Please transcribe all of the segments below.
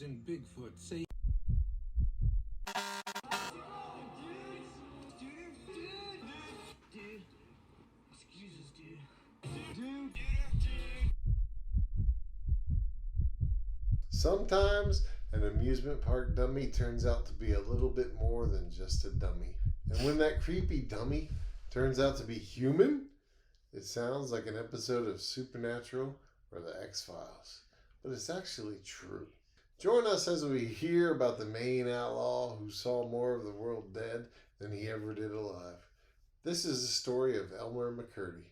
in Bigfoot say... Dude. Excuse us, dude. Sometimes an amusement park dummy turns out to be a little bit more than just a dummy. And when that creepy dummy turns out to be human, it sounds like an episode of Supernatural or The X-Files. But it's actually true. Join us as we hear about the Maine outlaw who saw more of the world dead than he ever did alive. This is the story of Elmer McCurdy,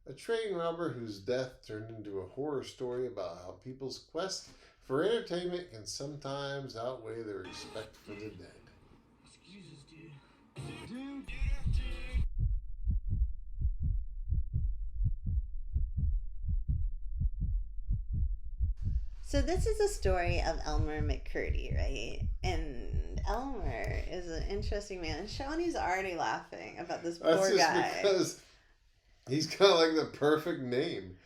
a train robber whose death turned into a horror story about how people's quest for entertainment can sometimes outweigh their respect for the dead. Excuse us, dude. So this is a story of Elmer McCurdy, right? And Elmer is an interesting man. And Shawnee's already laughing about this poor That's just guy. because he's got like the perfect name.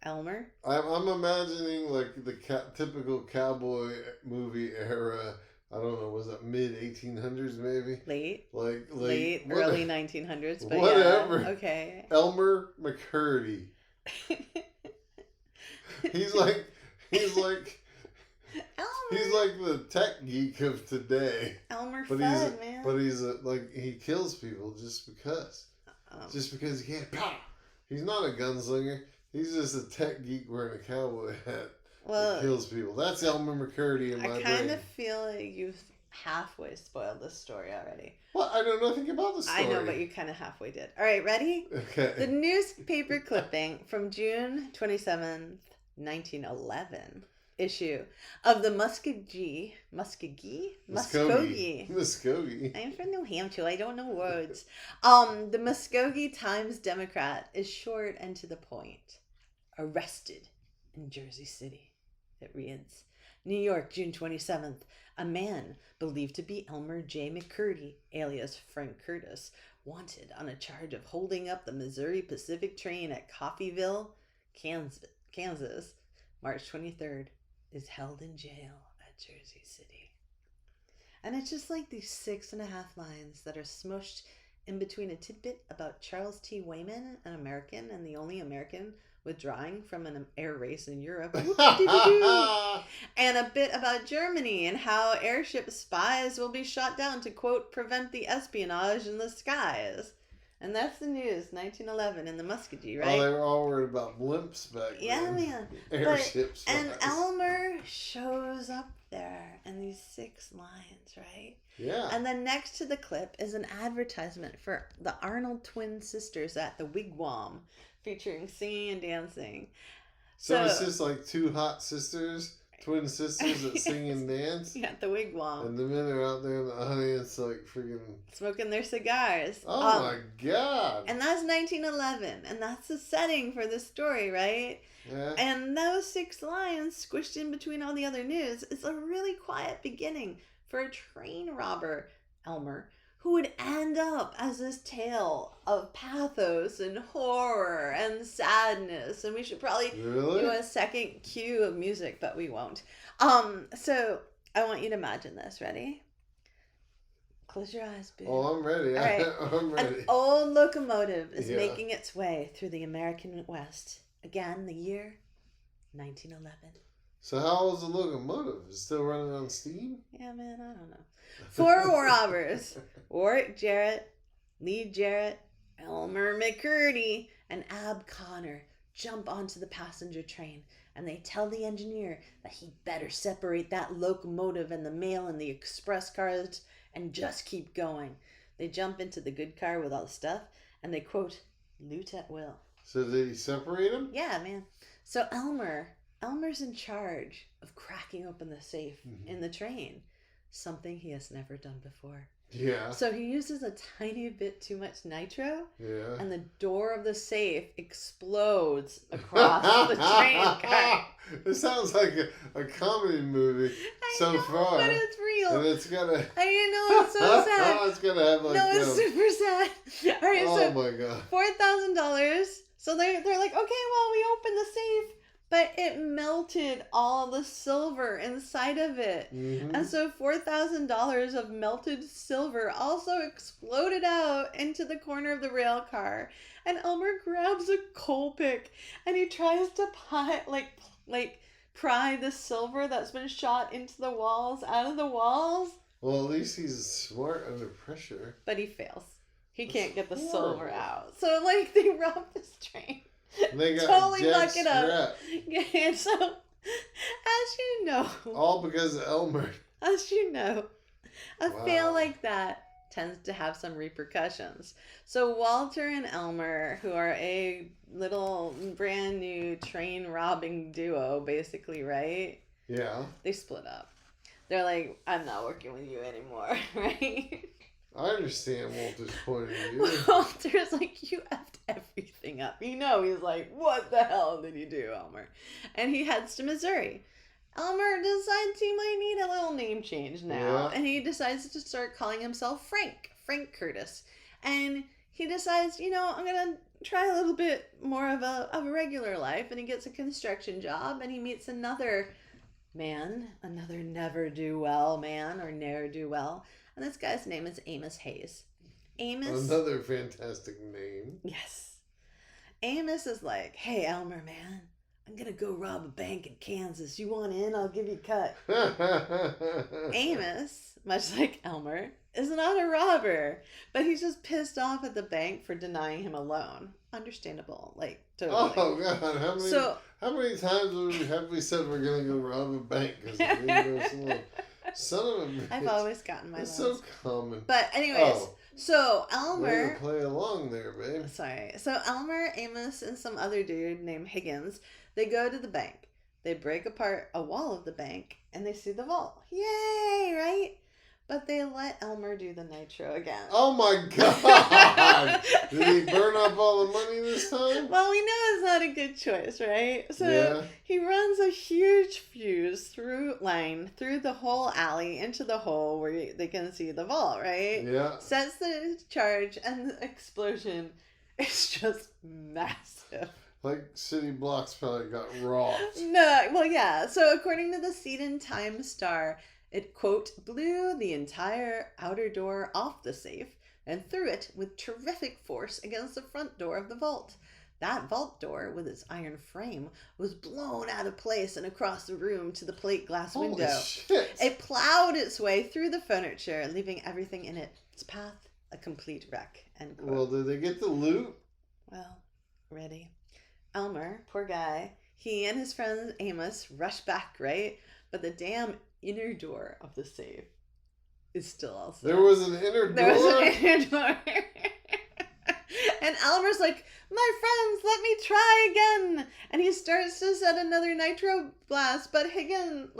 Elmer? I'm imagining like the typical cowboy movie era. I don't know, was that mid 1800s maybe? Late, Late early 1900s, but whatever. Yeah, okay. Elmer McCurdy. He's like the tech geek of today. Elmer But Fudd, man. But he's like he kills people just because. Just because he can't. Pow! He's not a gunslinger. He's just a tech geek wearing a cowboy hat. That kills people. That's Elmer McCurdy in my brain. I kind of feel like you've halfway spoiled this story already. Well, I know nothing about the story. I know, but you kind of halfway did. All right, ready? Okay. The newspaper clipping from June 27th, 1911 issue of the Muskogee. I'm from New Hampshire. I don't know words. The Muskogee Times Democrat is short and to the point. Arrested in Jersey City. It reads, New York, June 27th. A man believed to be Elmer J. McCurdy, alias Frank Curtis, wanted on a charge of holding up the Missouri Pacific train at Coffeyville, Kansas, March 23rd, is held in jail at Jersey City. And it's just like these 6.5 lines that are smushed in between a tidbit about Charles T. Wayman, an American, and the only American withdrawing from an air race in Europe, and a bit about Germany and how airship spies will be shot down to, quote, prevent the espionage in the skies. And that's the news, 1911 in the Muskogee, right? Oh, they were all worried about blimps back then. Yeah, man. Airships. And Elmer shows up there in these 6 lines, right? Yeah. And then next to the clip is an advertisement for the Arnold twin sisters at the Wigwam, featuring singing and dancing. So it's just like 2 hot sisters, twin sisters that sing and dance? Yeah, at the Wigwam. And the men are out there in the audience like freaking... smoking their cigars. Oh my God. And that's 1911. And that's the setting for this story, right? Yeah. And those 6 lines squished in between all the other news is a really quiet beginning for a train robber, Elmer, who would end up as this tale of pathos and horror and sadness. And we should probably do a second cue of music, but we won't. So I want you to imagine this. Ready? Close your eyes, boo. Oh, I'm ready. All right. I'm ready. An old locomotive is making its way through the American West. Again, the year 1911. So how old is the locomotive? Is it still running on steam? Yeah, man, I don't know. 4 robbers, Warwick Jarrett, Lee Jarrett, Elmer McCurdy, and Ab Connor, jump onto the passenger train, and they tell the engineer that he better separate that locomotive and the mail and the express cars and just keep going. They jump into the good car with all the stuff, and they, quote, loot at will. So did he separate them? Yeah, man. So Elmer's in charge of cracking open the safe in the train. Something he has never done before. Yeah. So he uses a tiny bit too much nitro. Yeah. And the door of the safe explodes across the train car. It sounds like a comedy movie so far. But it's real. And it's gonna... I know, it's so sad. It's gonna have like... No, it's super sad. All right, oh so my God. $4,000. So they're like, okay, well, we opened the safe, but it melted all the silver inside of it. Mm-hmm. And so $4,000 of melted silver also exploded out into the corner of the rail car. And Elmer grabs a coal pick and he tries to pry the silver that's been shot into the walls out of the walls. Well, at least he's smart under pressure. But he fails. He can't get the horrible. silver out. So, like, they rob this train. They got totally jack muck it up. scrap. And so, as you know, All because of Elmer. a Wow. fail like that tends to have some repercussions. So Walter and Elmer, who are a little brand new train robbing duo, basically, right? Yeah. They split up. They're like, I'm not working with you anymore, right? I understand Walter's point of view. Walter's like, you effed everything up. You know, he's like, what the hell did you do, Elmer? And he heads to Missouri. Elmer decides he might need a little name change now. Yeah. And he decides to start calling himself Frank Curtis. And he decides, you know, I'm going to try a little bit more of a regular life. And he gets a construction job and he meets another man, another never-do-well man or ne'er-do-well. And this guy's name is Amos Hayes. Amos. Another fantastic name. Yes. Amos is like, hey, Elmer, man, I'm going to go rob a bank in Kansas. You want in? I'll give you a cut. Amos, much like Elmer, is not a robber, but he's just pissed off at the bank for denying him a loan. Understandable. Like, totally. Oh, God. How many times have we said we're going to go rob a bank because we didn't go slow? Son of a bitch. I've always gotten my It's loans. so common. But anyways, so Way Elmer... to play along there, babe. Sorry. So Elmer, Amos, and some other dude named Higgins, they go to the bank. They break apart a wall of the bank, and they see the vault. Yay, right? But they let Elmer do the nitro again. Oh, my God. Did he burn up all the money this time? Well, we know it's not a good choice, right? So Yeah. he runs a huge fuse through the whole alley into the hole where they can see the vault, right? Yeah. Sets the charge, and the explosion is just massive. Like city blocks probably got robbed. No, well, yeah. So according to the Seton Times-Star, it, quote, blew the entire outer door off the safe and threw it with terrific force against the front door of the vault. That vault door, with its iron frame, was blown out of place and across the room to the plate glass window. Holy shit. It plowed its way through the furniture, leaving everything in its path a complete wreck, end quote. Well, did they get the loot? Well, ready. Elmer, poor guy, he and his friend Amos rush back, right? But the damn inner door of the safe is still also... There was an inner door? There was an inner door. And Elmer's like, my friends, let me try again. And he starts to set another nitro blast, but Higgins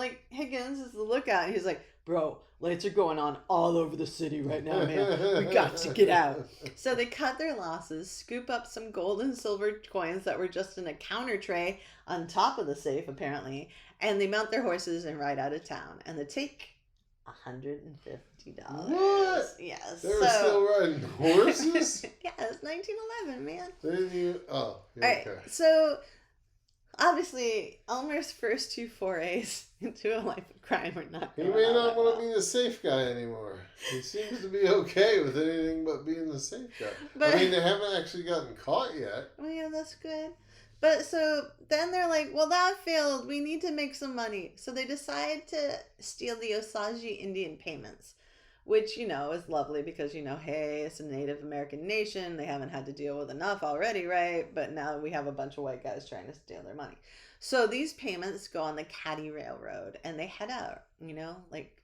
is the lookout. He's like, bro, lights are going on all over the city right now, man. We got to get out. So they cut their losses, scoop up some gold and silver coins that were just in a counter tray on top of the safe, apparently, and they mount their horses and ride out of town. And they take $150. What? Yes. They were still riding horses? Yeah, it's 1911, man. They didn't even... Oh, yeah, All right, okay. so obviously Elmer's first two forays into a life of crime are not He going may out not that want to well. be the safe guy anymore. He seems to be okay with anything but being the safe guy. But- I mean, they haven't actually gotten caught yet. Oh yeah, that's good. But so then they're like, well, that failed. We need to make some money. So they decide to steal the Osage Indian payments, which, you know, is lovely because, you know, hey, it's a Native American nation. They haven't had to deal with enough already, right? But now we have a bunch of white guys trying to steal their money. So these payments go on the Caddy Railroad and they head out, you know, like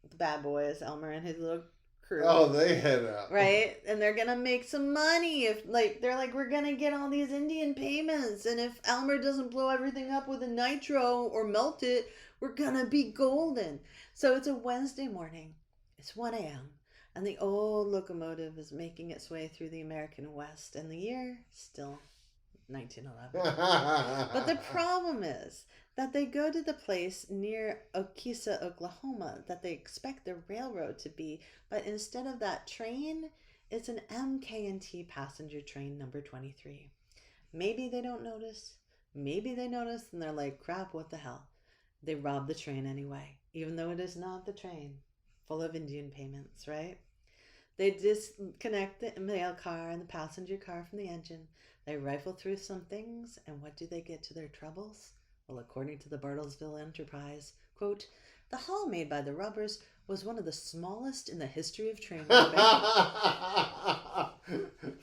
the bad boys, Elmer and his little crew. Oh, they head out. Right? And they're gonna make some money if, like, they're like, we're gonna get all these Indian payments, and if Elmer doesn't blow everything up with a nitro or melt it, we're gonna be golden. So it's a Wednesday morning. It's 1 a.m. and the old locomotive is making its way through the American West, and the year still 1911. But the problem is that they go to the place near Okesa, Oklahoma, that they expect the railroad to be, but instead of that train, it's an MK&T passenger train number 23. Maybe they don't notice. Maybe they notice and they're like, crap, what the hell? They rob the train anyway, even though it is not the train full of Indian payments, right? They disconnect the mail car and the passenger car from the engine. They rifle through some things, and what do they get to their troubles? Well, according to the Bartlesville Enterprise, quote, the haul made by the robbers was one of the smallest in the history of train robbing.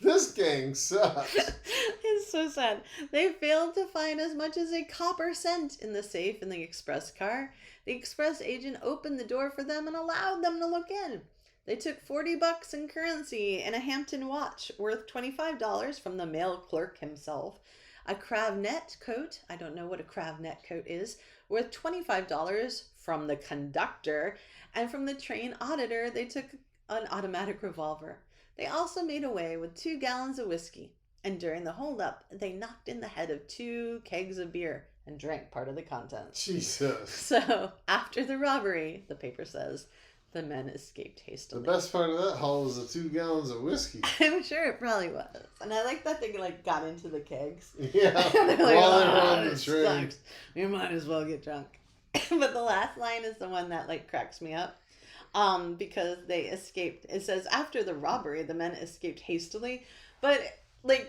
This gang sucks. It's so sad. They failed to find as much as a copper cent in the safe in the express car. The express agent opened the door for them and allowed them to look in. They took $40 in currency and a Hampton watch worth $25 from the mail clerk himself. A cravenet coat, I don't know what a cravenet coat is, worth $25 from the conductor. And from the train auditor, they took an automatic revolver. They also made away with 2 gallons of whiskey. And during the holdup, they knocked in the head of 2 kegs of beer and drank part of the contents. Jesus. So, after the robbery, the paper says, the men escaped hastily. The best part of that haul was the 2 gallons of whiskey. I'm sure it probably was. And I like that they got into the kegs. Yeah, They're like, while they were on the this train. sucks. We might as well get drunk. But the last line is the one that cracks me up. Because they escaped. It says, after the robbery, the men escaped hastily. But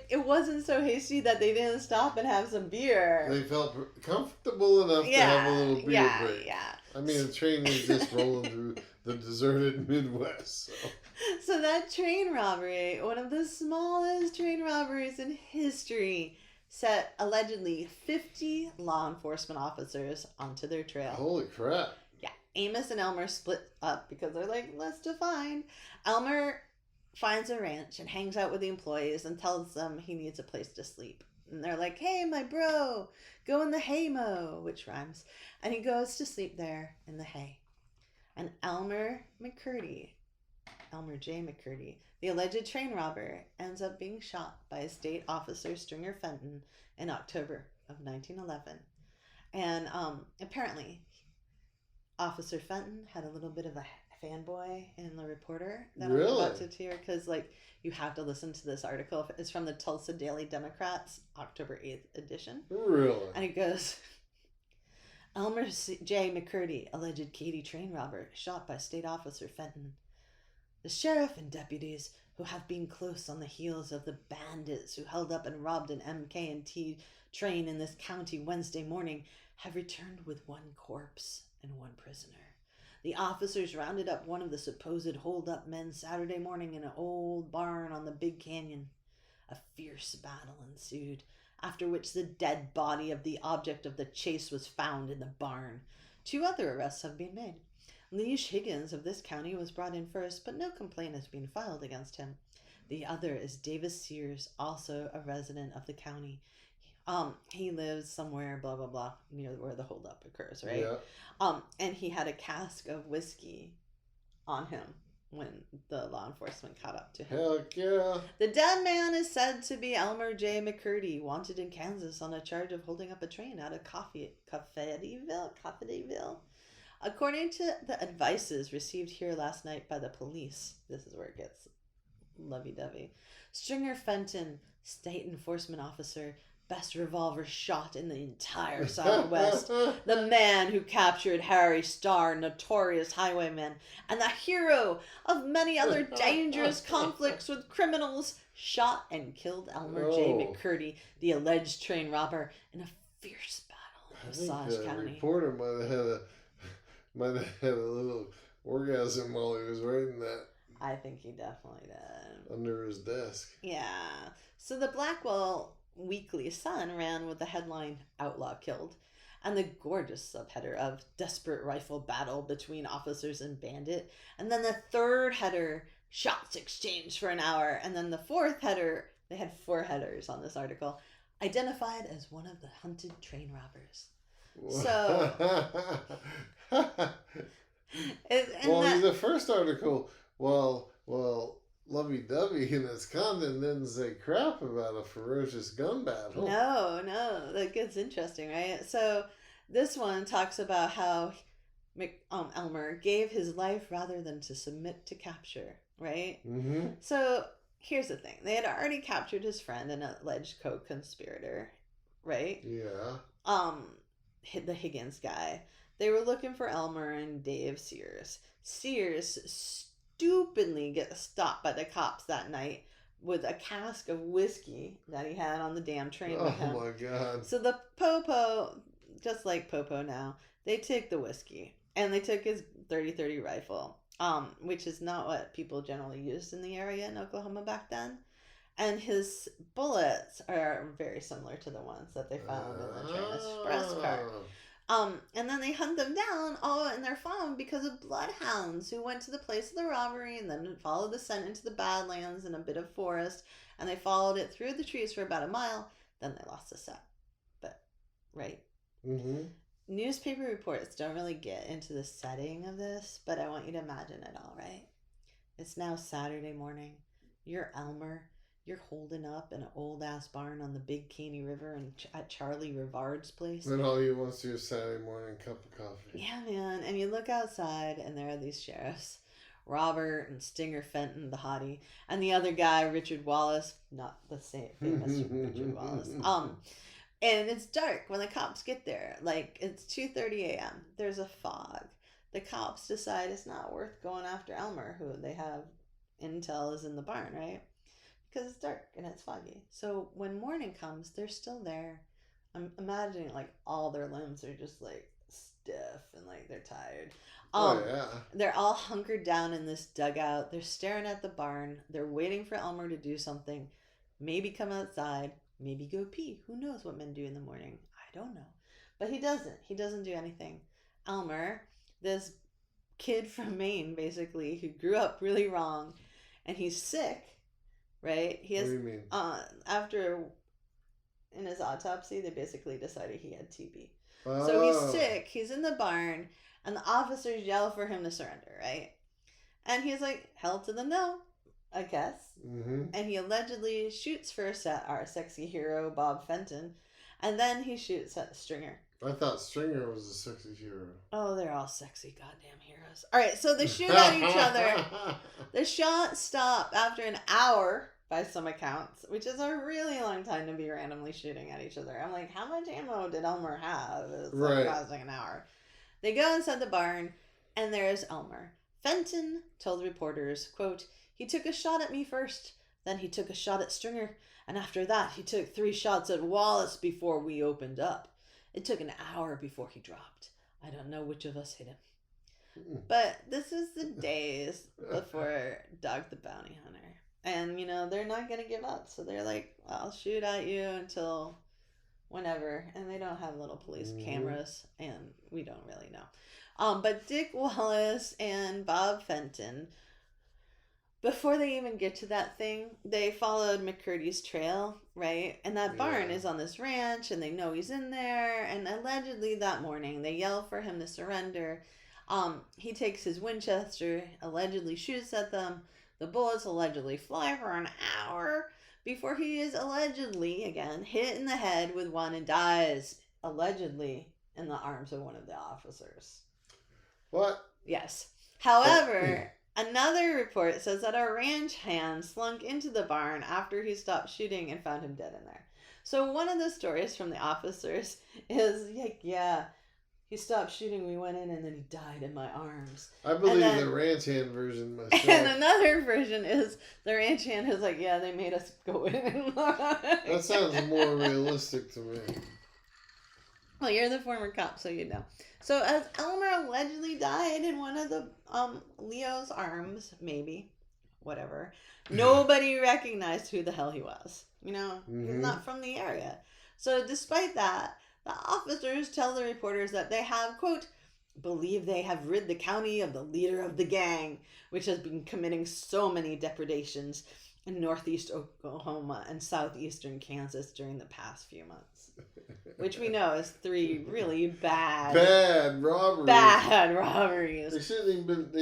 it wasn't so hasty that they didn't stop and have some beer. They felt comfortable enough to have a little beer break. Yeah. I mean, the train is just rolling through the deserted Midwest. So that train robbery, one of the smallest train robberies in history, set allegedly 50 law enforcement officers onto their trail. Holy crap. Yeah. Amos and Elmer split up because they're like, let's define. Elmer finds a ranch and hangs out with the employees and tells them he needs a place to sleep. And they're like, hey, my bro, go in the hay-mow, which rhymes. And he goes to sleep there in the hay. And Elmer J. McCurdy, the alleged train robber, ends up being shot by a state officer, Stringer Fenton, in October of 1911. And apparently, Officer Fenton had a little bit of a fanboy in the reporter that I'm about to hear, because you have to listen to this article. It's from the Tulsa Daily Democrat's October 8th edition. Really? And it goes, Elmer J. McCurdy, alleged Katy train robber, shot by state officer Fenton. The sheriff and deputies, who have been close on the heels of the bandits who held up and robbed an MK&T train in this county Wednesday morning, have returned with 1 corpse and 1 prisoner. The officers rounded up one of the supposed hold-up men Saturday morning in an old barn on the Big Canyon. A fierce battle ensued, after which the dead body of the object of the chase was found in the barn. 2 other arrests have been made. Leish Higgins of this county was brought in first, but no complaint has been filed against him. The other is Davis Sears, also a resident of the county. He lives somewhere, blah, blah, blah, near where the holdup occurs, right? Yeah. And he had a cask of whiskey on him when the law enforcement caught up to him. Heck yeah. The dead man is said to be Elmer J. McCurdy, wanted in Kansas on a charge of holding up a train out of Coffeyville. According to the advices received here last night by the police, this is where it gets lovey-dovey. Stringer Fenton, state enforcement officer, best revolver shot in the entire Southwest. The man who captured Harry Starr, notorious highwayman, and the hero of many other dangerous conflicts with criminals, shot and killed Elmer J. McCurdy, the alleged train robber, in a fierce battle in Osage County. The reporter might have had a little orgasm while he was writing that. I think he definitely did. Under his desk. Yeah. So the Blackwell Weekly Sun ran with the headline, Outlaw Killed, and the gorgeous subheader of Desperate Rifle Battle Between Officers and Bandit. And then the third header, Shots Exchanged for an Hour. And then the fourth header, they had 4 headers on this article, identified as one of the hunted train robbers. So... the first article, lovey-dovey in its content didn't say crap about a ferocious gun battle. No, that gets interesting, right? So this one talks about how Elmer gave his life rather than to submit to capture, right? Mm-hmm. So here's the thing. They had already captured his friend, an alleged co-conspirator, right? Yeah. The Higgins guy. They were looking for Elmer and Dave Sears. Sears stupidly gets stopped by the cops that night with a cask of whiskey that he had on the damn train with him. Oh my God. So the Popo, just like Popo now, they took the whiskey and they took his 30-30 rifle, which is not what people generally used in the area in Oklahoma back then. And his bullets are very similar to the ones that they found in the train express car. And then they hunt them down, and they're found because of bloodhounds who went to the place of the robbery and then followed the scent into the Badlands and a bit of forest, and they followed it through the trees for about a mile. Then they lost the scent. But, right? Mm-hmm. Newspaper reports don't really get into the setting of this, but I want you to imagine it all, right? It's now Saturday morning. You're Elmer. You're holding up in an old-ass barn on the Big Caney River at Charlie Rivard's place. And all you want to see is Saturday morning cup of coffee. Yeah, man. And you look outside, and there are these sheriffs. Robert and Stinger Fenton, the hottie. And the other guy, Richard Wallace. Not the same famous Richard Wallace. And it's dark when the cops get there. Like, it's 2:30 a.m. There's a fog. The cops decide it's not worth going after Elmer, who they have intel is in the barn, right? Because it's dark and it's foggy. So when morning comes, they're still there. I'm imagining like all their limbs are just like stiff and like they're tired. Yeah. They're all hunkered down in this dugout. They're staring at the barn. They're waiting for Elmer to do something. Maybe come outside. Maybe go pee. Who knows what men do in the morning? I don't know. But he doesn't. He doesn't do anything. Elmer, this kid from Maine, basically, who grew up really wrong, and he's sick. Right? He has, what do you mean? After, in his autopsy, they basically decided he had TB. So he's sick, he's in the barn, and the officers yell for him to surrender, right? And he's like, hell to the no, I guess. Mm-hmm. And he allegedly shoots first at our sexy hero, Bob Fenton, and then he shoots at Stringer. I thought Stringer was a sexy hero. Oh, they're all sexy goddamn heroes. All right, so they shoot at each other. The shots stop after an hour, by some accounts, which is a really long time to be randomly shooting at each other. I'm like, how much ammo did Elmer have? It's like lasting an hour. They go inside the barn, and there's Elmer. Fenton told reporters, quote, "He took a shot at me first, then he took a shot at Stringer, and after that he took 3 shots at Wallace before we opened up. It took an hour before he dropped. I don't know which of us hit him." But this is the days before Dog the Bounty Hunter. And, you know, they're not going to give up. So they're like, I'll shoot at you until whenever. And they don't have little police cameras. And we don't really know. But Dick Wallace and Bob Fenton, before they even get to that thing, they followed McCurdy's trail, right? And that barn is on this ranch. And they know he's in there. And allegedly that morning, they yell for him to surrender. He takes his Winchester, allegedly shoots at them. The bullets allegedly fly for an hour before he is allegedly, again, hit in the head with one and dies, allegedly, in the arms of one of the officers. What? Yes. However, another report says that a ranch hand slunk into the barn after he stopped shooting and found him dead in there. So one of the stories from the officers is, like, yeah, he stopped shooting, we went in, and then he died in my arms. I believe the ranch hand version myself. And another version is the ranch hand is like, yeah, they made us go in. That sounds more realistic to me. Well, you're the former cop, so you know. So as Elmer allegedly died in one of the Leo's arms, maybe, whatever, nobody recognized who the hell he was. You know, he's not from the area. So despite that, the officers tell the reporters that they have, quote, believe they have rid the county of the leader of the gang, which has been committing so many depredations in northeast Oklahoma and southeastern Kansas during the past few months. Which we know is 3 really bad robberies. Bad robberies. They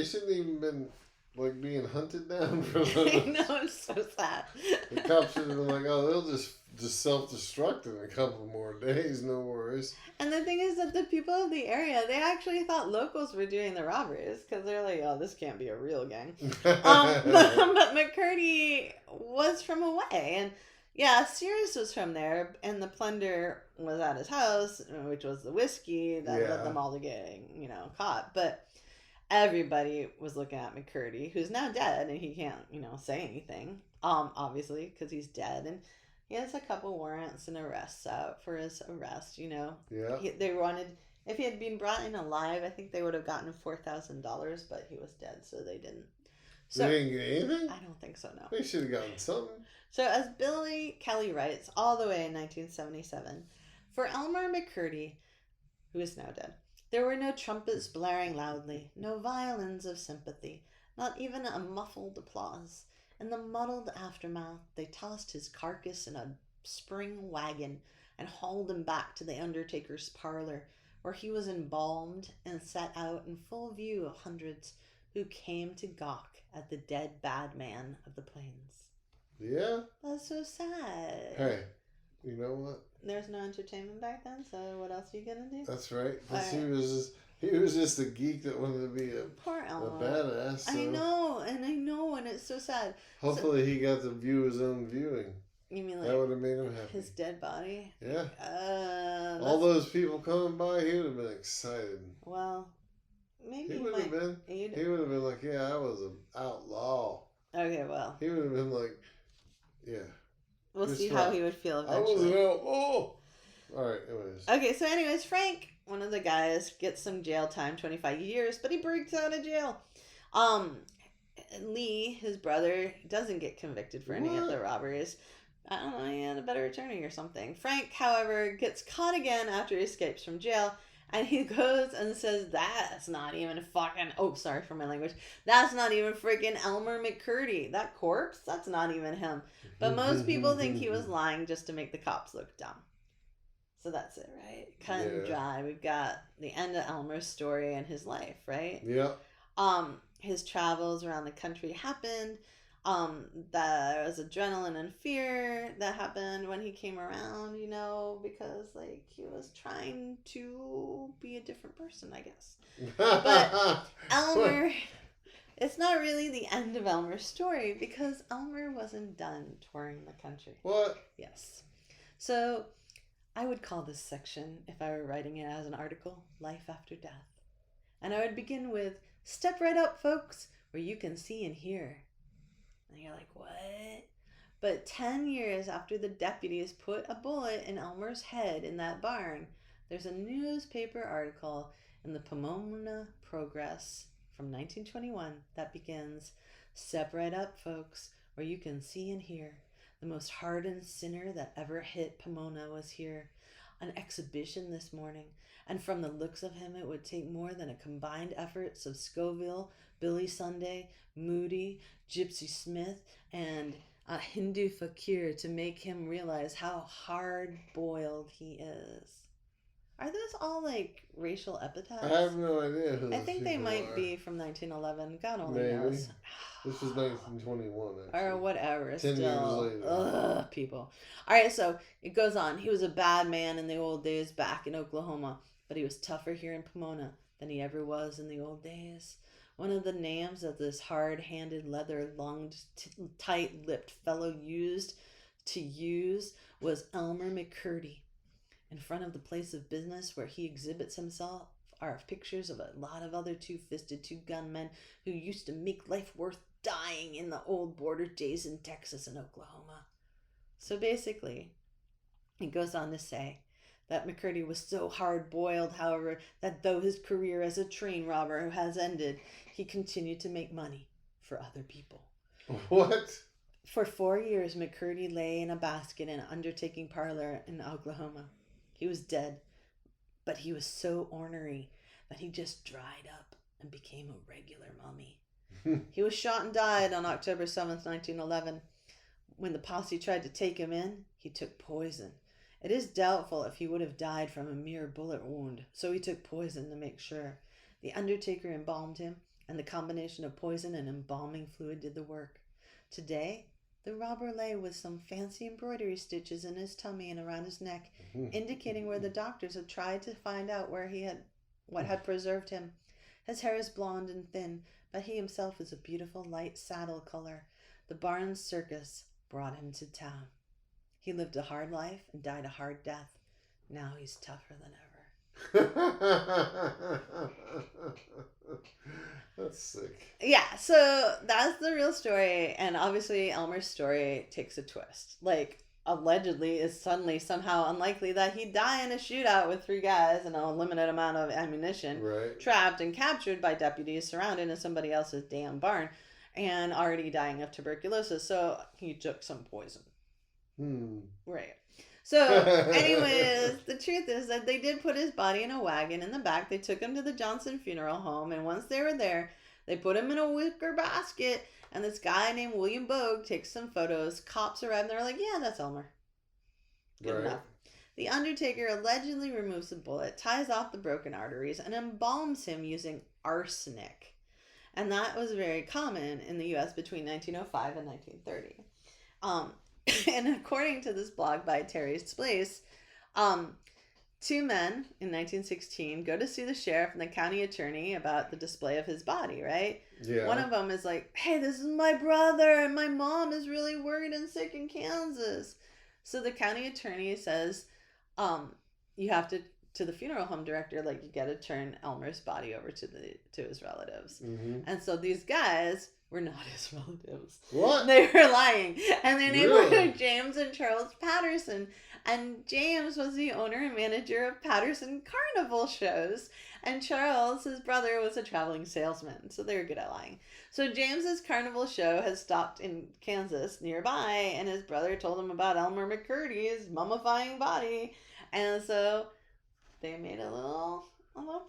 shouldn't even been like being hunted down for them. I know, it's so sad. The cops should have been like, oh, they'll just self-destruct in a couple more days, no worries. And the thing is that the people of the area, they actually thought locals were doing the robberies because they're like, oh, this can't be a real gang. But McCurdy was from away, and Yeah, Sears was from there, and the plunder was at his house, which was the whiskey that Yeah. led them all to getting, caught. But everybody was looking at McCurdy, who's now dead, and he can't, say anything. Obviously, because he's dead, and he has a couple warrants and arrests out for his arrest. Yeah. They wanted, if he had been brought in alive, I think they would have gotten $4,000, but he was dead, so they didn't. So They didn't get anything? I don't think so. No. They should have gotten something. So, as Billy Kelly writes, all the way in 1977, for Elmer McCurdy, who is now dead, there were no trumpets blaring loudly, no violins of sympathy, not even a muffled applause. In the muddled aftermath, they tossed his carcass in a spring wagon and hauled him back to the undertaker's parlor, where he was embalmed and set out in full view of hundreds who came to gawk at the dead bad man of the plains. Yeah? That's so sad. Hey, you know what? There's no entertainment back then, so what else are you gonna do? That's right. Plus Right. he was just a geek that wanted to be a Poor Elmo. badass. So I know, and it's so sad. hopefully he got to view his own viewing. You mean That would have made him happy. his dead body? Yeah. That's- All those people coming by, he would have been excited. Well, maybe He he would have might. been. He'd- He would have been like, yeah, I was an outlaw. Okay, well, He would have been like, yeah, we'll Just see how right. he would feel I was an eventually. outlaw. All right, anyways. Okay, so anyways, Frank, one of the guys, gets some jail time, 25 years, but he breaks out of jail. Lee, his brother, doesn't get convicted for any of the What? robberies. I don't know, he had a better attorney or something. Frank, however, gets caught again after he escapes from jail, and he goes and says, that's not even fucking, oh, sorry for my language, that's not even freaking Elmer McCurdy. That corpse, that's not even him. But most people think he was lying just to make the cops look dumb. So that's it, right? Cut and Yeah. dry. We've got the end of Elmer's story and his life, right? Yeah. His travels around the country happened. There was adrenaline and fear that happened when he came around, because he was trying to be a different person, I guess. But Elmer, it's not really the end of Elmer's story because Elmer wasn't done touring the country. What? Yes. So I would call this section, if I were writing it as an article, Life After Death. And I would begin with, step right up, folks, where you can see and hear. And you're like, what? But 10 years after the deputies put a bullet in Elmer's head in that barn, there's a newspaper article in the Pomona Progress from 1921 that begins, step right up, folks, where you can see and hear. The most hardened sinner that ever hit Pomona was here. An exhibition this morning. And from the looks of him, it would take more than a combined efforts of Scoville, Billy Sunday, Moody, Gypsy Smith, and a Hindu fakir to make him realize how hard-boiled he is. Are those all racial epithets? I have no idea who I those think they people might are. be from 1911. God only Maybe. knows. This was 1921, actually. Or whatever. 10 Still. years later. Ugh, people. Alright, so it goes on. He was a bad man in the old days back in Oklahoma, but he was tougher here in Pomona than he ever was in the old days. One of the names that this hard-handed, leather-lunged, tight-lipped fellow used was Elmer McCurdy. In front of the place of business where he exhibits himself are pictures of a lot of other two-fisted, two-gun men who used to make life worth dying in the old border days in Texas and Oklahoma. So basically, he goes on to say that McCurdy was so hard-boiled, however, that though his career as a train robber has ended, he continued to make money for other people. What? For 4 years, McCurdy lay in a basket in an undertaking parlor in Oklahoma. He was dead, but he was so ornery that he just dried up and became a regular mummy. He was shot and died on October 7th, 1911. When the posse tried to take him in, he took poison. It is doubtful if he would have died from a mere bullet wound, so he took poison to make sure. The undertaker embalmed him, and the combination of poison and embalming fluid did the work. Today, the robber lay with some fancy embroidery stitches in his tummy and around his neck, indicating where the doctors had tried to find out what had preserved him. His hair is blonde and thin, but he himself is a beautiful light saddle color. The Barnes Circus brought him to town. He lived a hard life and died a hard death. Now he's tougher than ever. That's sick. Yeah, so that's the real story, and obviously Elmer's story takes a twist. Like, allegedly is suddenly somehow unlikely that he'd die in a shootout with 3 guys and a limited amount of ammunition, Right. trapped and captured by deputies surrounded in somebody else's damn barn, and already dying of tuberculosis, so he took some poison. Right. So, anyways, the truth is that they did put his body in a wagon in the back. They took him to the Johnson Funeral Home, and once they were there, they put him in a wicker basket, and this guy named William Bogue takes some photos. Cops arrive, and they're like, yeah, that's Elmer. Good enough. The undertaker allegedly removes the bullet, ties off the broken arteries, and embalms him using arsenic. And that was very common in the U.S. between 1905 and 1930. And according to this blog by Terry Splace, 2 men in 1916 go to see the sheriff and the county attorney about the display of his body, right? Yeah. One of them is like, hey, this is my brother, and my mom is really worried and sick in Kansas. So the county attorney says, you have to the funeral home director, like, you got to turn Elmer's body over to his relatives. Mm-hmm. And so these guys were not his relatives. What? They were lying. And their names Really? were James and Charles Patterson. And James was the owner and manager of Patterson Carnival shows. And Charles, his brother, was a traveling salesman. So they were good at lying. So James's carnival show has stopped in Kansas nearby. And his brother told him about Elmer McCurdy's mummifying body. And so they made a little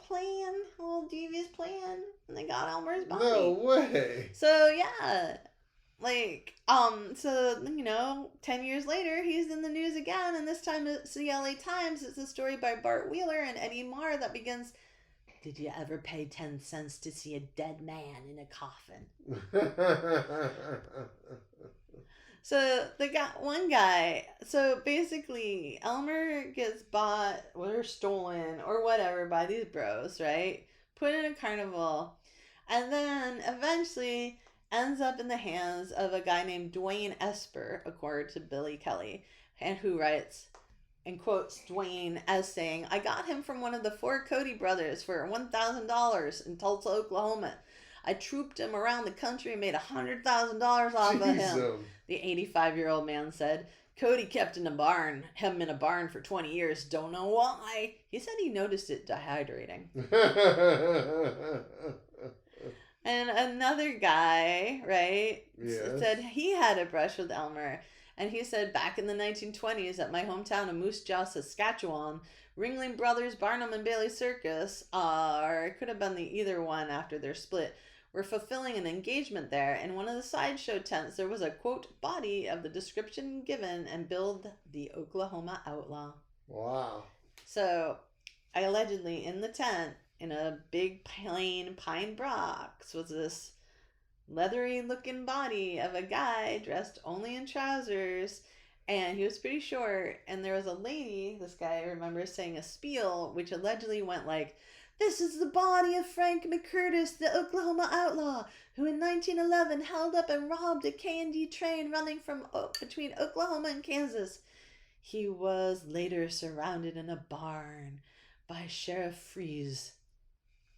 plan, a little devious plan, and they got Elmer's body. No way. So yeah, like, so, 10 years later, he's in the news again, and this time it's the LA Times. It's a story by Bart Wheeler and Eddie Marr that begins, did you ever pay 10 cents to see a dead man in a coffin? So one guy, so basically Elmer gets bought or stolen or whatever by these bros, right? Put in a carnival, and then eventually ends up in the hands of a guy named Dwayne Esper, according to Billy Kelly, and who writes and quotes Dwayne as saying, I got him from one of the 4 Cody brothers for $1,000 in Tulsa, Oklahoma. I trooped him around the country and made $100,000 off of him. The 85-year-old man said, Cody kept him in a barn for 20 years. Don't know why. He said he noticed it dehydrating. And another guy, right, Yes. said he had a brush with Elmer. And he said, back in the 1920s at my hometown of Moose Jaw, Saskatchewan, Ringling Brothers, Barnum and Bailey Circus, or it could have been either one after their split, were fulfilling an engagement there. In one of the sideshow tents, there was a, quote, body of the description given and billed the Oklahoma Outlaw. Wow. So, allegedly, in the tent, in a big plain pine box, was this leathery-looking body of a guy dressed only in trousers, and he was pretty short, and there was a lady, this guy remembers saying a spiel, which allegedly went like, this is the body of Frank McCurdy, the Oklahoma outlaw, who in 1911 held up and robbed a K&D train running from between Oklahoma and Kansas. He was later surrounded in a barn by Sheriff Freeze.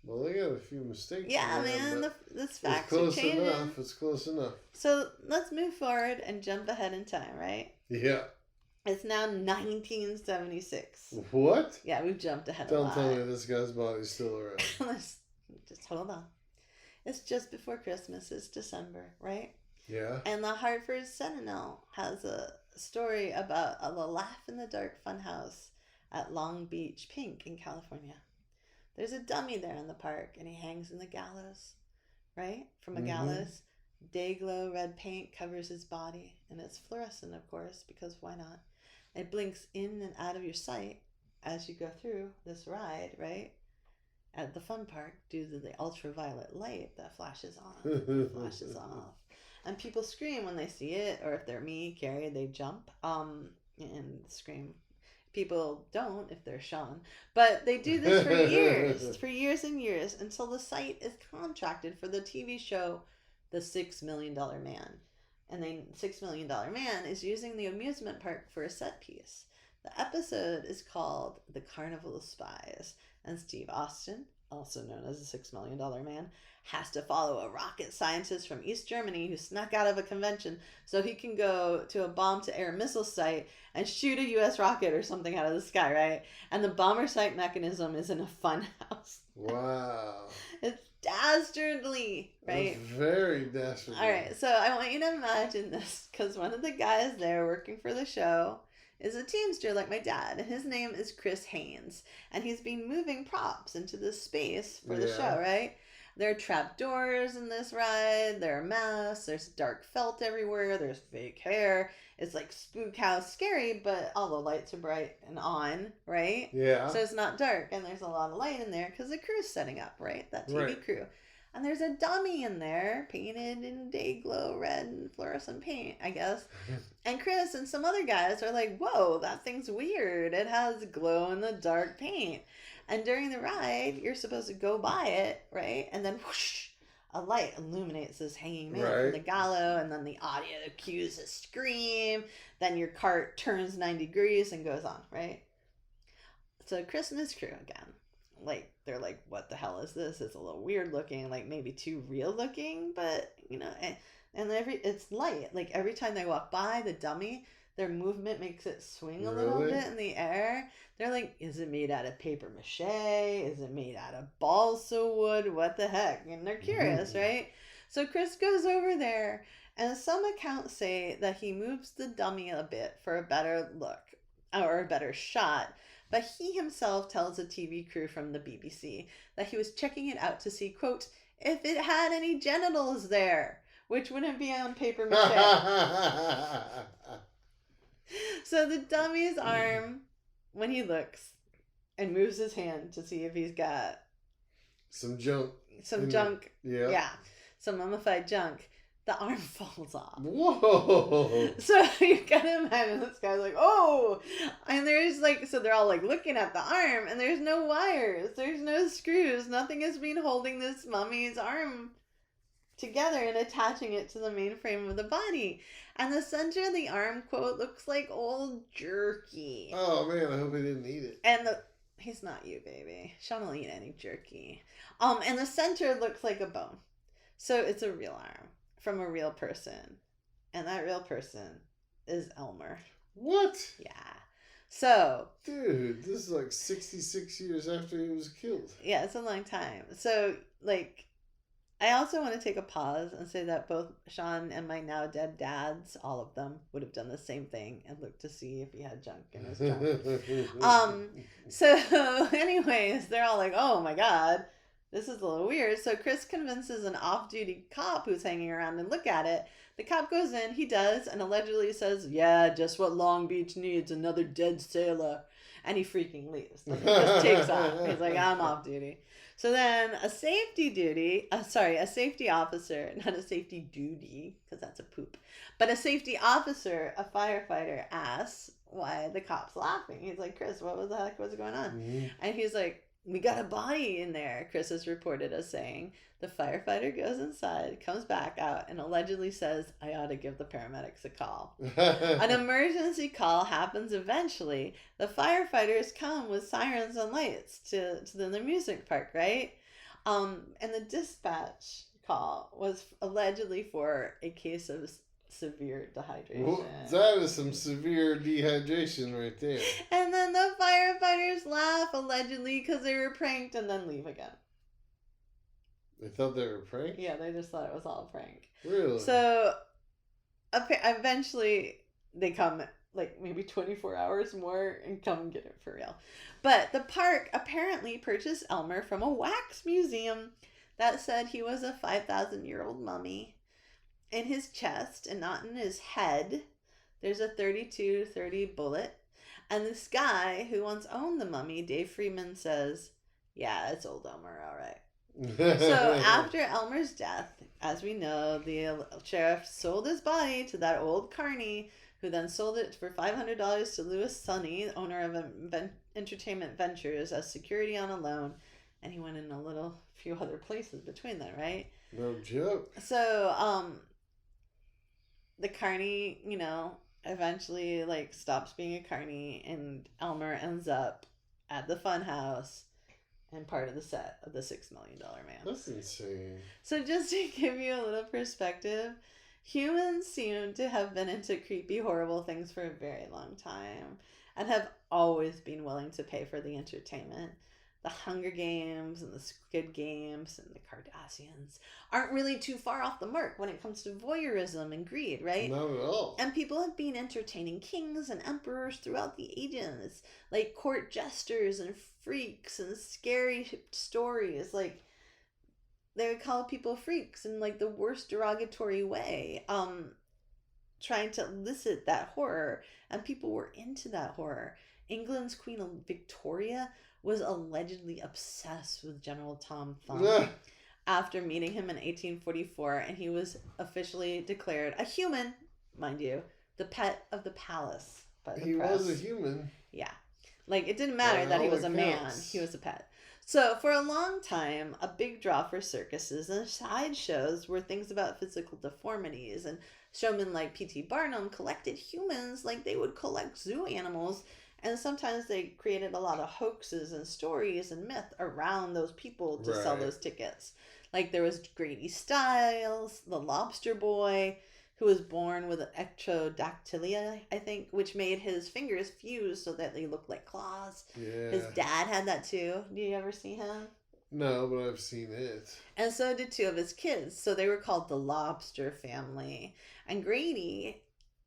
Well, they got a few mistakes. Yeah, man, this facts are changing. It's close enough. So let's move forward and jump ahead in time, right? Yeah. It's now 1976. What? Yeah, we've jumped ahead a Don't lot. tell me this guy's body's still around. Just hold on. It's just before Christmas. It's December, right? Yeah. And the Hartford Sentinel has a story about a Laugh in the Dark funhouse at Long Beach Pink in California. There's a dummy there in the park, and he hangs in the gallows, right? From a gallows. Day-glow red paint covers his body, and it's fluorescent, of course, because why not? It blinks in and out of your sight as you go through this ride, right? At the fun park, due to the ultraviolet light that flashes on, flashes off. And people scream when they see it, or if they're me, Carrie, they jump and scream. People don't if they're Sean. But they do this for years and years, until the site is contracted for the TV show The $6 Million Man. and the $6 Million Man is using the amusement park for a set piece. The episode is called The Carnival of Spies, and Steve Austin, also known as the $6 Million Man, has to follow a rocket scientist from East Germany who snuck out of a convention so he can go to a bomb-to-air missile site and shoot a U.S. rocket or something out of the sky, right? And the bomber site mechanism is in a fun house. Wow. It's dastardly, right? That's very dastardly. All right, so I want you to imagine this, because one of the guys there working for the show is a teamster like my dad, and his name is Chris Haynes, and he's been moving props into this space for the show, right? There are trap doors in this ride, there are masks, there's dark felt everywhere, there's fake hair. It's like spook house scary, but all the lights are bright and on, right? Yeah. So it's not dark, and there's a lot of light in there because the crew's setting up, right? That TV crew. And there's a dummy in there, painted in day glow red and fluorescent paint, I guess. And Chris and some other guys are like, whoa, that thing's weird. It has glow in the dark paint. And during the ride, you're supposed to go by it, right? And then whoosh, a light illuminates this hanging man from the gallows, and then the audio cues a scream. Then your cart turns 90 degrees and goes on, right? So Chris and his crew again. Like, they're like, what the hell is this? It's a little weird looking, like maybe too real looking, but, you know, and it's light. Like, every time they walk by the dummy, their movement makes it swing a little bit in the air. They're like, is it made out of paper mache? Is it made out of balsa wood? What the heck? And they're curious, right? So Chris goes over there, and some accounts say that he moves the dummy a bit for a better look, or a better shot. But he himself tells a TV crew from the BBC that he was checking it out to see, quote, if it had any genitals there, which wouldn't be on paper mache. So the dummy's arm, when he looks and moves his hand to see if he's got some junk. Some junk. Yeah. Some mummified junk. The arm falls off. Whoa! So you gotta imagine this guy's like, oh! And there's like, so they're all like looking at the arm, and there's no wires, there's no screws, nothing has been holding this mummy's arm together and attaching it to the main frame of the body. And the center of the arm, quote, looks like old jerky. Oh man, I hope he didn't eat it. And he's not you, baby. Sean will eat any jerky. And the center looks like a bone. So it's a real arm from a real person. And that real person is Elmer. What? Yeah. So. Dude, this is like 66 years after he was killed. Yeah, it's a long time. So, like, I also want to take a pause and say that both Sean and my now dead dads, all of them, would have done the same thing and looked to see if he had junk in his junk. So anyways, they're all like, oh my God, this is a little weird. So Chris convinces an off-duty cop who's hanging around and look at it. The cop goes in, he does, and allegedly says, yeah, just what Long Beach needs, another dead sailor. And he freaking leaves. Like, he just takes off. He's like, I'm off duty. So then a safety officer, not a safety duty, because that's a poop, but a safety officer, a firefighter, asks why the cop's laughing. He's like, Chris, what the heck was going on? Mm-hmm. And he's like, we got a body in there, Chris is reported as saying. The firefighter goes inside, comes back out, and allegedly says, I ought to give the paramedics a call. An emergency call happens eventually. The firefighters come with sirens and lights to the amusement park, right? And the dispatch call was allegedly for a case of severe dehydration. Well, that is some severe dehydration right there. And then the firefighters laugh, allegedly, because they were pranked, and then leave again. They thought they were pranked? Yeah, they just thought it was all a prank. Really? So, eventually, they come, like, maybe 24 hours more and come and get it for real. But the park apparently purchased Elmer from a wax museum that said he was a 5,000-year-old mummy. In his chest and not in his head, there's a .32-30 bullet. And this guy who once owned the mummy, Dave Freeman, says, yeah, it's old Elmer, all right. So after Elmer's death, as we know, the sheriff sold his body to that old carny, who then sold it for $500 to Louis Sonny, owner of Entertainment Ventures, as security on a loan. And he went in a few other places between them, right? No joke. So, the carny, eventually like stops being a carny, and Elmer ends up at the funhouse and part of the set of the $6 Million Man. That's insane. So just to give you a little perspective, humans seem to have been into creepy, horrible things for a very long time and have always been willing to pay for the entertainment. The Hunger Games and the Squid Games and the Kardashians aren't really too far off the mark when it comes to voyeurism and greed, right? Not at all. And people have been entertaining kings and emperors throughout the ages, like court jesters and freaks and scary stories. Like, they would call people freaks in like the worst derogatory way, trying to elicit that horror, and people were into that horror. England's Queen Victoria was allegedly obsessed with General Tom Thumb after meeting him in 1844, and he was officially declared a human, mind you, the pet of the palace by the press. Was a human. Yeah. Like, it didn't matter that he was a man. He was a pet. So, for a long time, a big draw for circuses and sideshows were things about physical deformities, and showmen like P.T. Barnum collected humans like they would collect zoo animals. And sometimes they created a lot of hoaxes and stories and myth around those people to sell those tickets. Like, there was Grady Stiles, the lobster boy, who was born with ectrodactylia, I think, which made his fingers fuse so that they looked like claws. Yeah. His dad had that too. Do you ever see him? No, but I've seen it. And so did two of his kids. So they were called the Lobster family. And Grady,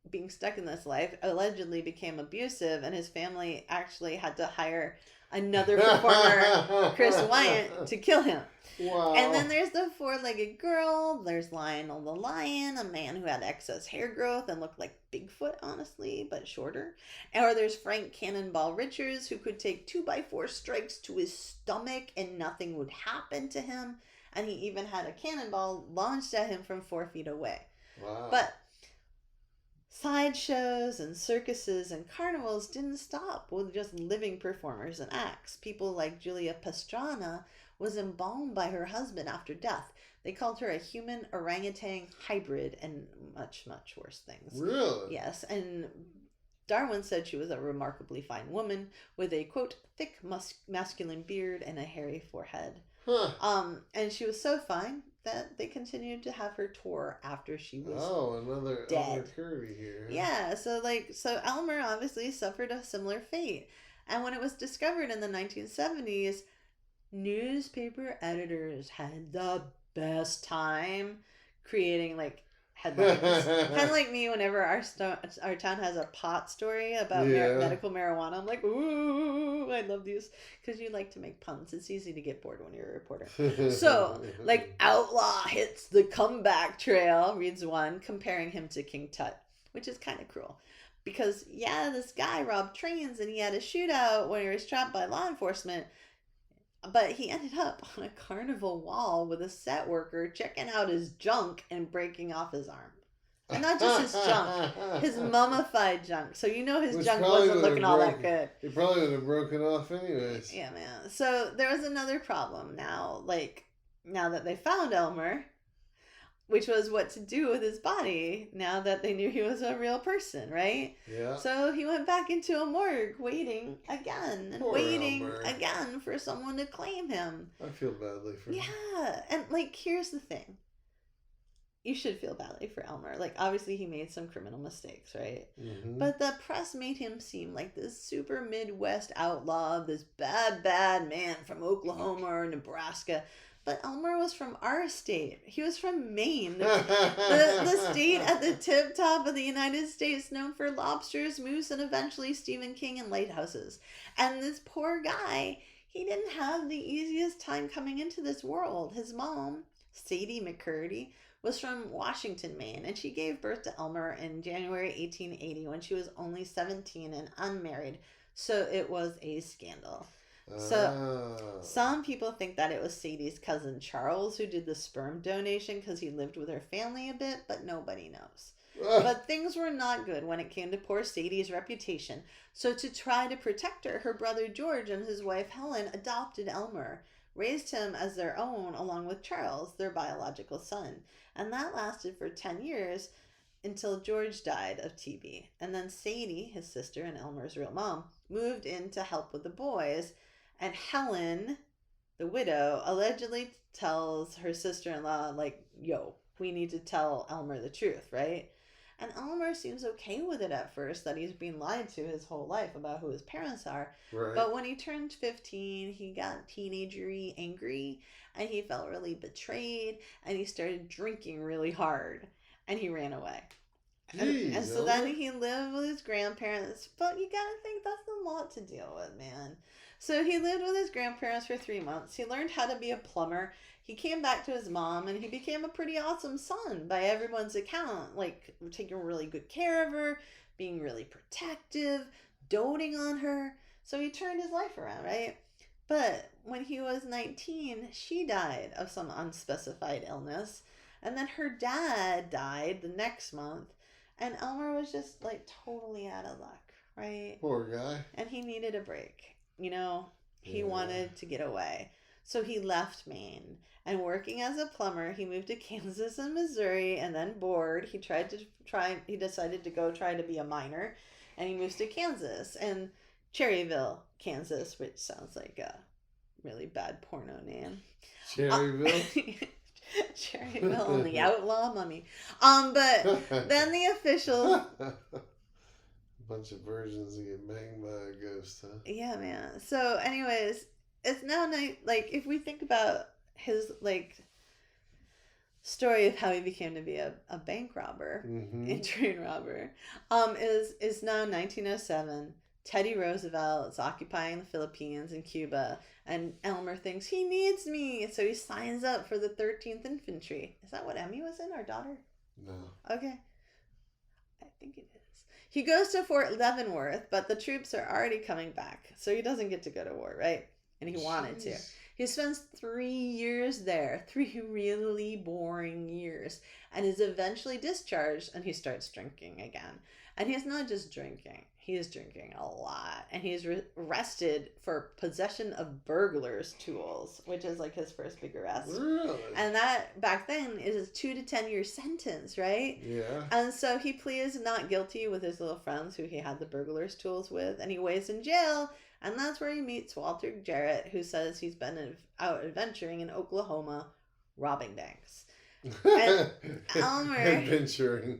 being stuck in this life, allegedly became abusive, and his family actually had to hire another performer, Chris Wyant, to kill him. Wow. And then there's the four-legged girl. There's Lionel the lion, a man who had excess hair growth and looked like Bigfoot, honestly, but shorter. Or there's Frank Cannonball Richards, who could take 2x4 strikes to his stomach and nothing would happen to him. And he even had a cannonball launched at him from 4 feet away. Wow. But sideshows and circuses and carnivals didn't stop with just living performers and acts. People like Julia Pastrana was embalmed by her husband after death. They called her a human orangutan hybrid and much, much worse things. Really? Yes, and Darwin said she was a remarkably fine woman with a, quote, thick masculine beard and a hairy forehead. Huh. And she was so fine that they continued to have her tour after she was another dead. Elmer McCurdy here. Yeah, so Elmer obviously suffered a similar fate. And when it was discovered in the 1970s, newspaper editors had the best time creating like headlines. Kind of like me whenever our town has a pot story about medical marijuana. I'm like, ooh, I love these, because you like to make puns. It's easy to get bored when you're a reporter. So, like, Outlaw hits the comeback trail, reads one, comparing him to King Tut, which is kind of cruel. Because, yeah, this guy robbed trains and he had a shootout when he was trapped by law enforcement. But he ended up on a carnival wall with a set worker checking out his junk and breaking off his arm. And not just his junk, his mummified junk. So you know his junk wasn't looking all that good. He probably would have broken off anyways. Yeah, man. So there was another problem now. Like, now that they found Elmer, which was what to do with his body now that they knew he was a real person, right? Yeah. So he went back into a morgue waiting again and Poor waiting Elmer. again for someone to claim him. I feel badly for him. Yeah. And, like, here's the thing. You should feel badly for Elmer. Like, obviously he made some criminal mistakes, right? Mm-hmm. But the press made him seem like this super Midwest outlaw, this bad man from Oklahoma or Nebraska. But Elmer was from our state. He was from Maine, the state at the tip top of the United States, known for lobsters, moose, and eventually Stephen King and lighthouses. And this poor guy, he didn't have the easiest time coming into this world. His mom, Sadie McCurdy, was from Washington, Maine, and she gave birth to Elmer in January 1880 when she was only 17 and unmarried. So it was a scandal. So some people think that it was Sadie's cousin Charles who did the sperm donation because he lived with her family a bit, but nobody knows. But things were not good when it came to poor Sadie's reputation. So to try to protect her, her brother George and his wife Helen adopted Elmer, raised him as their own along with Charles, their biological son. And that lasted for 10 years. until George died of TB. And then Sadie, his sister and Elmer's real mom, moved in to help with the boys. And Helen, the widow, allegedly tells her sister-in-law, like, yo, we need to tell Elmer the truth, right? And Elmer seems okay with it at first, that he's been lied to his whole life about who his parents are. Right. But when he turned 15, he got teenagery angry, and he felt really betrayed, and he started drinking really hard, and he ran away. Jeez, And so Elmer. then he lived with his grandparents, but you gotta think that's a lot to deal with, man. So he lived with his grandparents for 3 months. He learned how to be a plumber. He came back to his mom, and he became a pretty awesome son by everyone's account. Like, taking really good care of her, being really protective, doting on her. So he turned his life around, right? But when he was 19, she died of some unspecified illness. And then her dad died the next month. And Elmer was just, like, totally out of luck, right? Poor guy. And he needed a break. You know, he Yeah. wanted to get away. So he left Maine. And working as a plumber, he moved to Kansas and Missouri, and then bored. He decided to go try to be a miner, and he moves to Kansas and Cherryville, Kansas, which sounds like a really bad porno name. Cherryville? Cherryville and the Outlaw Mummy. But then the officials... Bunch of virgins that get banged by a ghost, huh? Yeah, man. So anyways, it's now night. Like, if we think about his, like, story of how he became to be a bank robber, a train robber, is now 1907. Teddy Roosevelt is occupying the Philippines and Cuba, and Elmer thinks he needs me, so he signs up for the 13th Infantry. Is that what Emmy was in, our daughter? No. Okay. I think it is. He goes to Fort Leavenworth, but the troops are already coming back, so he doesn't get to go to war, right? And he wanted to. Jeez. He spends 3 years there, 3 really boring years, and is eventually discharged, and he starts drinking again. And he's not just drinking, he is drinking a lot. And he's arrested for possession of burglar's tools, which is like his first big arrest. Really? And that, back then, is a 2 to 10 year sentence, right? Yeah. And so he pleads not guilty with his little friends who he had the burglar's tools with, and he waits in jail. And that's where he meets Walter Jarrett, who says he's been out adventuring in Oklahoma, robbing banks. And Elmer... Adventuring.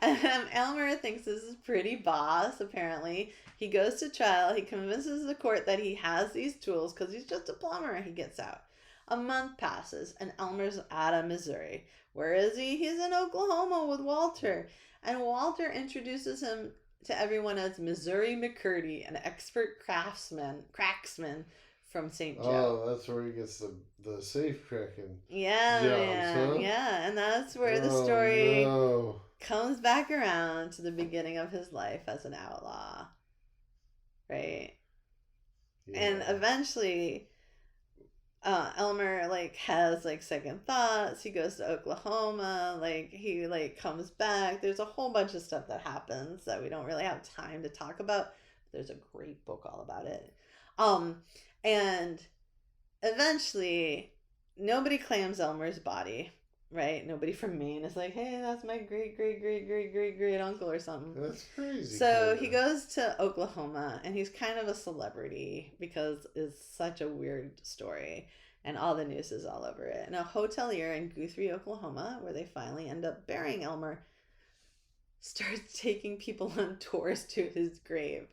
Elmer thinks this is pretty boss, apparently. He goes to trial. He convinces the court that he has these tools because he's just a plumber. He gets out. A month passes, and Elmer's out of Missouri. Where is he? He's in Oklahoma with Walter. And Walter introduces him to everyone as Missouri McCurdy, an expert cracksman from St. Joe. Oh, that's where he gets the safe cracking. Yeah, jobs, man. huh? Yeah, and that's where the Oh, story no. comes back around to the beginning of his life as an outlaw. Right? Yeah. And eventually, Elmer, like, has, like, second thoughts. He goes to Oklahoma. Like, he, like, comes back. There's a whole bunch of stuff that happens that we don't really have time to talk about. There's a great book all about it. And eventually, nobody claims Elmer's body, right? Nobody from Maine is like, hey, that's my great uncle or something. That's crazy. So kinda. he goes to Oklahoma, and he's kind of a celebrity because it's such a weird story, and all the news is all over it. And a hotelier in Guthrie, Oklahoma, where they finally end up burying Elmer, starts taking people on tours to his grave.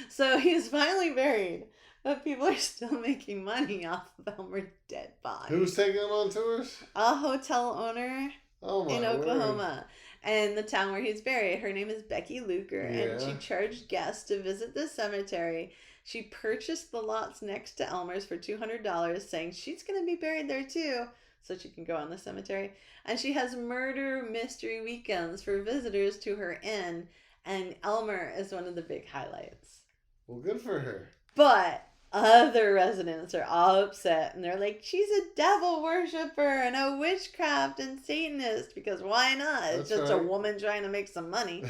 So he's finally buried, but people are still making money off of Elmer's dead body. Who's taking him on tours? A hotel owner Oh, my in word. Oklahoma, and the town where he's buried. Her name is Becky Luker, and she Yeah. charged guests to visit the cemetery. She purchased the lots next to Elmer's for $200, saying she's going to be buried there too, so she can go on the cemetery. And she has murder mystery weekends for visitors to her inn, and Elmer is one of the big highlights. Well, good for her. But other residents are all upset, and they're like, she's a devil worshiper and a witchcraft and Satanist, because why not? It's That's just a right. woman trying to make some money.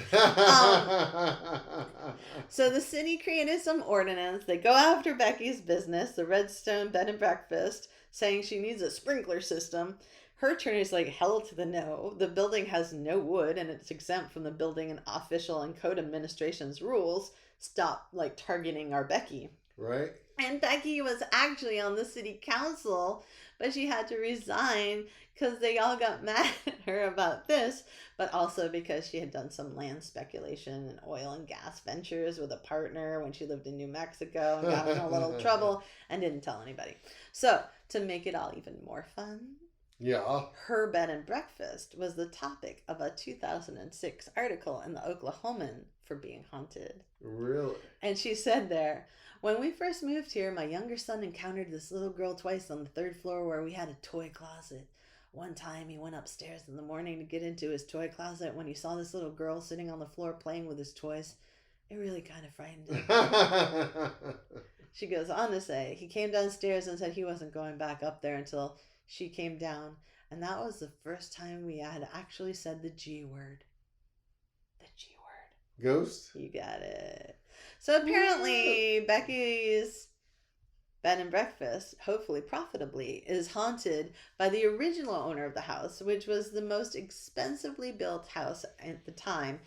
So the city created some ordinance. They go after Becky's business, the Redstone Bed and Breakfast, saying she needs a sprinkler system. Her attorney's like, hell to the no. The building has no wood and it's exempt from the building and official and code administration's rules. Stop, like, targeting our Becky. Right. And Becky was actually on the city council, but she had to resign because they all got mad at her about this, but also because she had done some land speculation and oil and gas ventures with a partner when she lived in New Mexico and got in a little trouble and didn't tell anybody. So, to make it all even more fun, yeah, her bed and breakfast was the topic of a 2006 article in the Oklahoman for being haunted. Really? And she said there, when we first moved here, my younger son encountered this little girl twice on the third floor where we had a toy closet. One time he went upstairs in the morning to get into his toy closet. When he saw this little girl sitting on the floor playing with his toys, it really kind of frightened him. She goes on to say, he came downstairs and said he wasn't going back up there until she came down. And that was the first time we had actually said the G word. The G word. Ghost? You got it. So apparently Becky's bed and breakfast, hopefully profitably, is haunted by the original owner of the house, which was the most expensively built house at the time,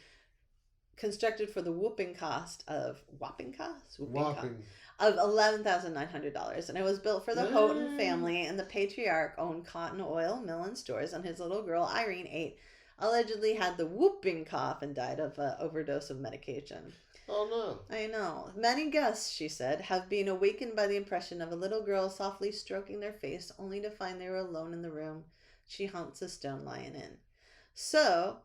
constructed for the whopping cost of $11,900, and it was built for the Houghton family, and the patriarch owned cotton oil mill and stores, and his little girl Irene allegedly had the whooping cough and died of an overdose of medication. Oh no. I know. Many guests, she said, have been awakened by the impression of a little girl softly stroking their face, only to find they were alone in the room she haunts a stone lion in. So,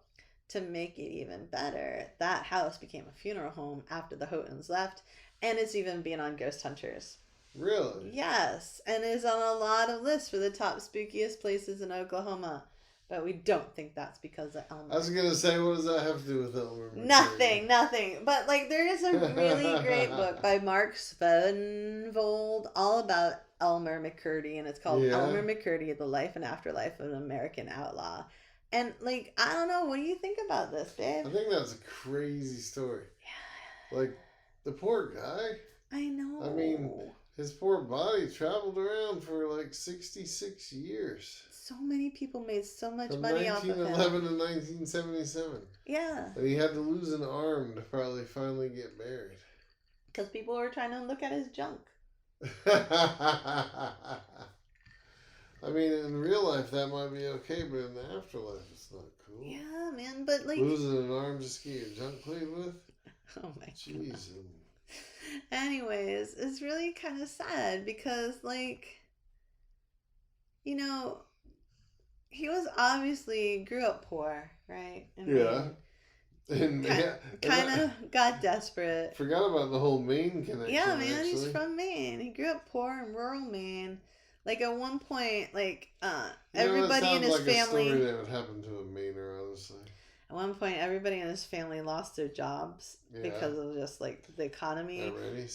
to make it even better, that house became a funeral home after the Houghtons left, and it's even been on Ghost Hunters. Really? Yes, and is on a lot of lists for the top spookiest places in Oklahoma. But we don't think that's because of Elmer. I was going to say, what does that have to do with Elmer Nothing. McCurdy? But, like, there is a really great book by Mark Svenvold all about Elmer McCurdy, and it's called Elmer McCurdy, The Life and Afterlife of an American Outlaw. And, like, I don't know, what do you think about this, babe? I think that's a crazy story. Yeah. Like, the poor guy. I know. I mean, his poor body traveled around for, like, 66 years. So many people made so much From money off of him. 1911 to 1977. Yeah. And he had to lose an arm to probably finally get buried. Because people were trying to look at his junk. I mean, in real life that might be okay, but in the afterlife it's not cool. Yeah, man, but like... Losing an arm just to get your junk played with? Oh my Jeez. God. Anyways, it's really kind of sad because, like, you know... He was obviously grew up poor, right? And kind of got desperate. Forgot about the whole Maine connection. Yeah, man, actually. He's from Maine. He grew up poor in rural Maine. Like at one point, like everybody in his family. A story that would happen to a Mainer, honestly. At one point, everybody in his family lost their jobs because of just like the economy,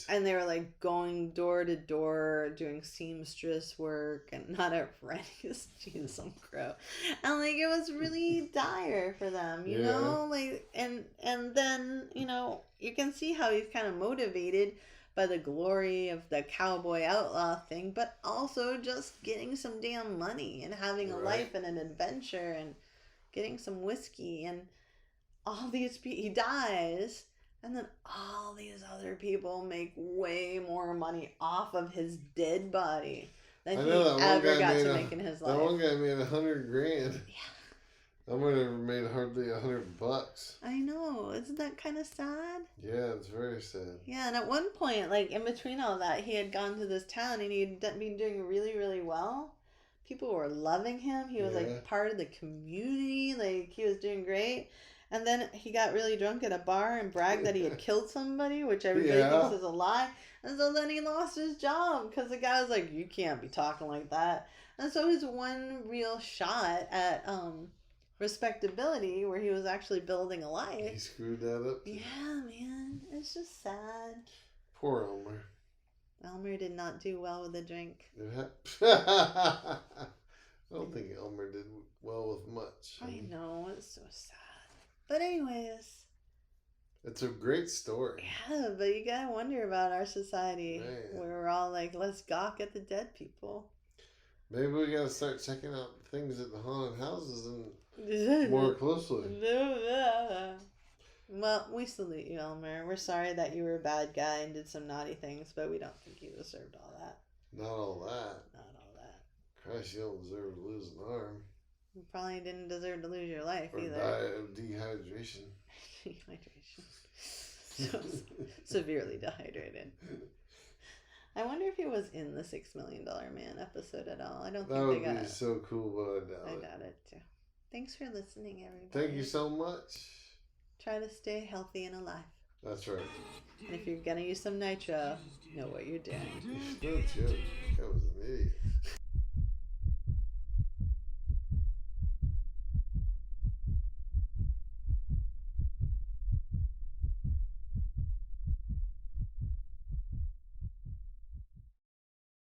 and they were like going door to door doing seamstress work, and not at Rennie's. Jesus, I'm crow. And like it was really dire for them, you know. Like and then you can see how he's kind of motivated by the glory of the cowboy outlaw thing, but also just getting some damn money and having a life and an adventure and getting some whiskey, and all these people, he dies, and then all these other people make way more money off of his dead body than he ever got to make in his life. That one guy made $100,000. Yeah. I might have made hardly $100. I know. Isn't that kind of sad? Yeah, it's very sad. Yeah, and at one point, like in between all that, he had gone to this town and he'd been doing really, really well. People were loving him. He was like part of the community. Like he was doing great. And then he got really drunk at a bar and bragged that he had killed somebody, which everybody thinks is a lie. And so then he lost his job because the guy was like, "You can't be talking like that." And so his one real shot at respectability, where he was actually building a life, he screwed that up. Yeah, man, it's just sad. Poor Elmer. Elmer did not do well with the drink. I don't think Elmer did well with much. I know, it's so sad. But anyways. It's a great story. Yeah, but you gotta wonder about our society. Man. Where we're all like, let's gawk at the dead people. Maybe we gotta start checking out things at the haunted houses and more closely. Well, we salute you, Elmer. We're sorry that you were a bad guy and did some naughty things, but we don't think you deserved all that. Not all that. Not all that. Christ, you don't deserve to lose an arm. You probably didn't deserve to lose your life Or either. die of dehydration. Dehydration. So severely dehydrated. I wonder if he was in the $6 Million Man episode at all. I don't That think would they got be it. so cool, but I I doubt it. doubt it too. Thanks for listening, everybody. Thank you so much. Try to stay healthy and alive. That's right. And if you're gonna use some nitro, know what you're doing. No joke. That was an idiot.